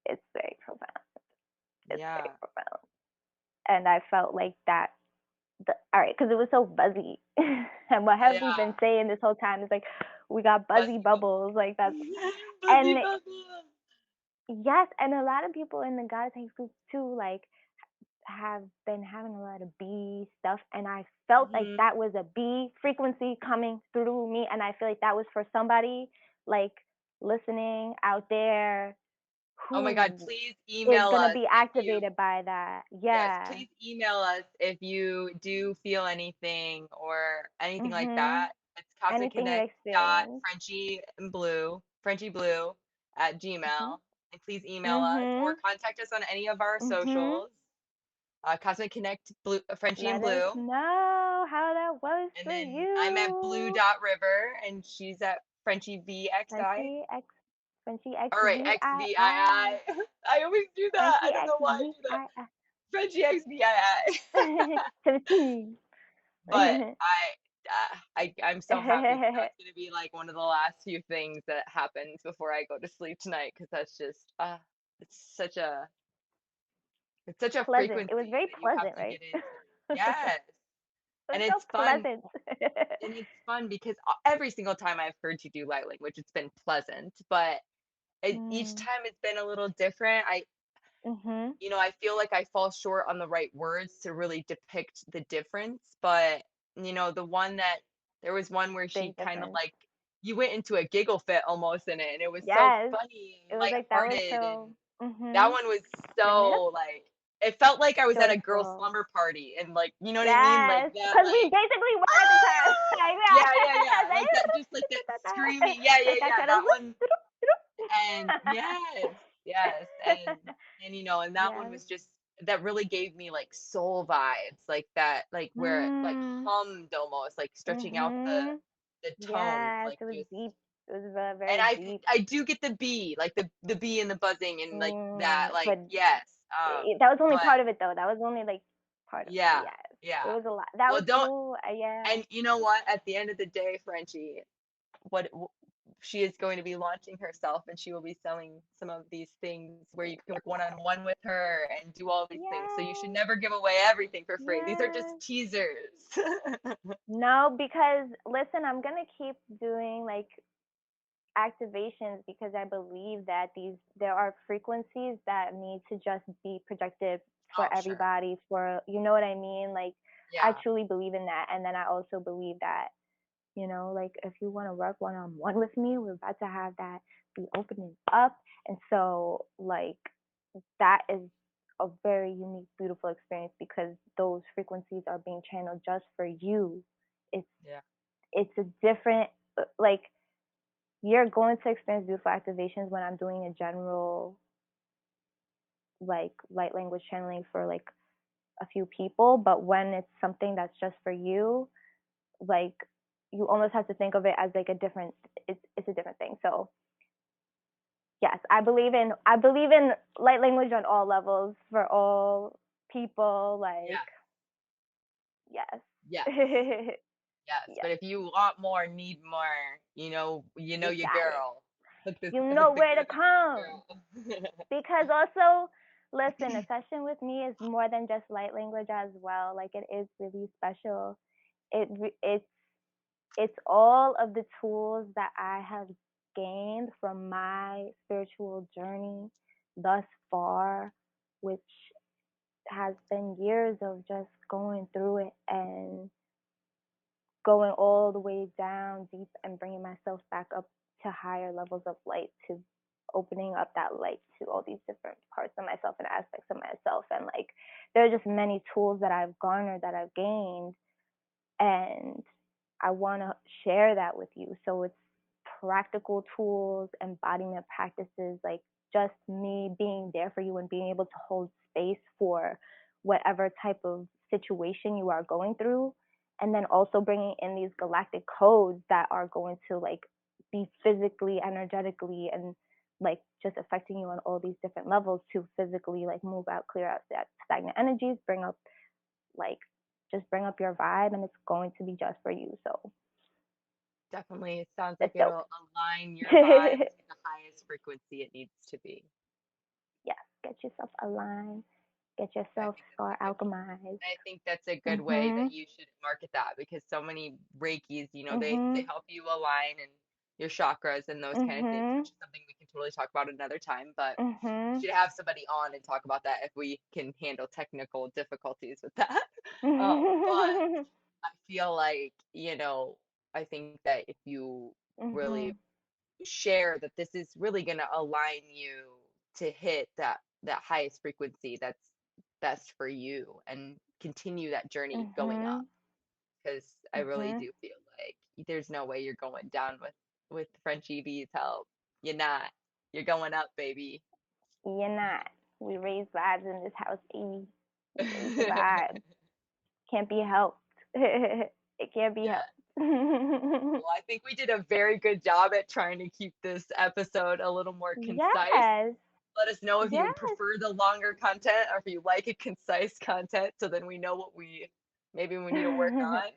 it's very profound. It's very Yeah. profound. And I felt like that, all right, because it was so buzzy. And what have we Yeah. been saying this whole time is like, we got buzzy Buzzy bubbles. bubble. Like that's, Buzzy and bubble. yes, and a lot of people in the God tank group too, like, have been having a lot of bee stuff, and I felt like Mhm. that was a bee frequency coming through me, and I feel like that was for somebody like listening out there Oh my God, who please is email gonna us be if you, activated by that. yes, Yeah. please email us if you do feel anything or anything like Mhm. that. It's Anything you experience. frenchiebloo at Mhm. gmail. And please email us or Mhm. contact us on any of our Mhm. socials. Cosmic Connect, Blue, Frenchie and Let us Blue. know how that was And for then I'm at Blue you. Dot River and she's at FrenchieVXI. Frenchie X Frenchie All right, XVII. XVII. I always do that. I Frenchie don't know why I do that. XVII. Frenchie XVII. 17. But I'm so happy that that's gonna be like one of the last few things that happens before I go to sleep tonight because that's just it's such a it's such a Pleasant. It was frequency very that you have pleasant, to right? get into. Yes, It and was so pleasant. it's fun because every single time I've heard you do light language, it's been pleasant, but each Mm. time it's been a little different. Mhm. I feel like I fall short on the right words to really depict the difference. But, the one that there was one where she Big kind of difference. like, you went into a giggle fit almost in it, and it was so Yes. funny It and was like that was lighthearted. And so that mhm. one was Bring it up. so like, it felt like I was at a girl Joyful. slumber party and like, you know what I mean? Like Yes. that, Because we like, basically were at the time. ah! Like, Yeah, yeah, yeah. yeah. Like that, just like that screaming. Yeah, yeah, Like that yeah. kind of That one. And yes, yes, and that one Yes. was just that really gave me like soul vibes, like that, like where it like Mm. hummed almost, like stretching out Mhm. the tones, Yes, like it was just. deep. It was very, And very deep. I do get the bee, like the bee and the buzzing and like that, like But yes, that was only but part of it, though. That was only like part of it. yeah, Yes, it yeah. was a lot. That Well, was don't cool. Yeah. and you know what? At the end of the day, Frenchie, what she is going to be launching herself and she will be selling some of these things where you can work one-on-one with her and do all these things. So you should Yes. never give away everything for free. These are just Yes. teasers. No, because listen, I'm gonna keep doing like activations because I believe that there are frequencies that need to just be projected for Oh, sure. everybody, for you know what I mean? Like I Yeah. truly believe in that, and then I also believe that Like if you want to work one on one with me, we're about to have that be opening up. And so, like, that is a very unique, beautiful experience because those frequencies are being channeled just for you. It's Yeah. it's a different, like, you're going to experience beautiful activations when I'm doing a general, like, light language channeling for like a few people, but when it's something that's just for you, like, you almost have to think of it as like a different, it's a different thing. So yes, I believe in light language on all levels for all people, like, Yeah. yes. Yes. Yes. Yes, But if you want more, need more, you your got it. girl. You Hook know the where to girl. Hook come. the girl. Because also, listen, a session with me is more than just light language as well. Like, it is really special. It's all of the tools that I have gained from my spiritual journey thus far, which has been years of just going through it and going all the way down deep and bringing myself back up to higher levels of light, to opening up that light to all these different parts of myself and aspects of myself. And like, there are just many tools that I've garnered, that I've gained, and I want to share that with you. So it's practical tools, embodiment practices, like just me being there for you and being able to hold space for whatever type of situation you are going through. And then also bringing in these galactic codes that are going to like be physically, energetically, and like just affecting you on all these different levels to physically like move out, clear out that stagnant energies, bring up, like, just bring up your vibe, and it's going to be just for you. So Definitely. It sounds like it's dope. it'll align your vibe to the highest frequency it needs to be. Yes, get yourself aligned, get I yourself think that's star a good alchemized. I think that's a good way that Mhm. you should market that because so many Reikis, they Mhm. help you align and your chakras and those kind of things, Mhm. which is something we can totally talk about another time. But we Mhm. should have somebody on and talk about that if we can handle technical difficulties with that. But Mhm. I feel like, I think that if you really Mhm. share that this is really going to align you to hit that highest frequency that's best for you and continue that journey going up Mhm. because I really Mhm. do feel like there's no way you're going down with Frenchie V's help. You're not. You're going up, baby. You're not. We raise vibes in this house, baby. We raise the vibe. Can't be helped. It can't be Yeah. helped. Well, I think we did a very good job at trying to keep this episode a little more concise. Yes. Let us know if you Yes. prefer the longer content or if you like a concise content so then we know what we need to work on.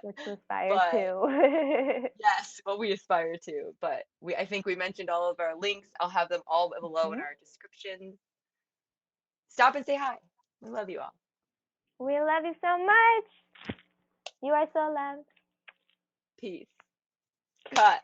What to aspire But to. yes, what we aspire to. But I think we mentioned all of our links. I'll have them all below in Mhm. our descriptions. Stop and say hi. We love you all. We love you so much. You are so loved. Peace. Cut.